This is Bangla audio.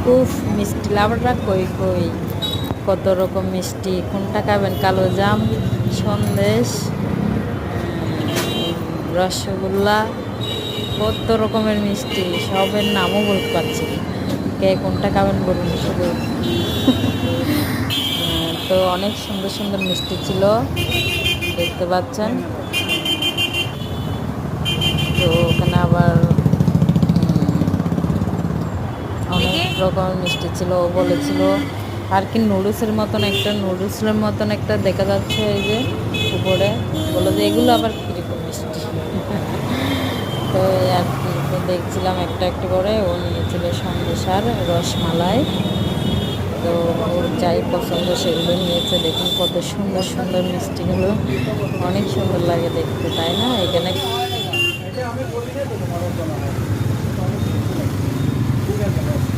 উফ, মিষ্টি লাবড়া কই কই, কত রকম মিষ্টি, কোনটা খাবেন? কালো জাম, সন্দেশ, রসগোল্লা, কত রকমের মিষ্টি, সবের নামও বলতে পারছি না। কে কোনটা খাবেন বলুন শুধু। তো অনেক সুন্দর সুন্দর মিষ্টি ছিল, দেখতে পাচ্ছেন। তো ওখানে আবার অনেক রকমের মিষ্টি ছিল। ও বলেছিল আর কি নুডলসের মতন একটা দেখা যাচ্ছে এই যে উপরে, বললো যে এগুলো আবার কীরকম মিষ্টি। তো এই আর কি, তো দেখছিলাম একটা একটা করে। ও নিয়েছিল সন্দেশ আর রসমালাই। তো ওর যাই পছন্দ সেগুলো নিয়েছে। দেখুন কত সুন্দর সুন্দর মিষ্টিগুলো, অনেক সুন্দর লাগে দেখতে, তাই না? এখানে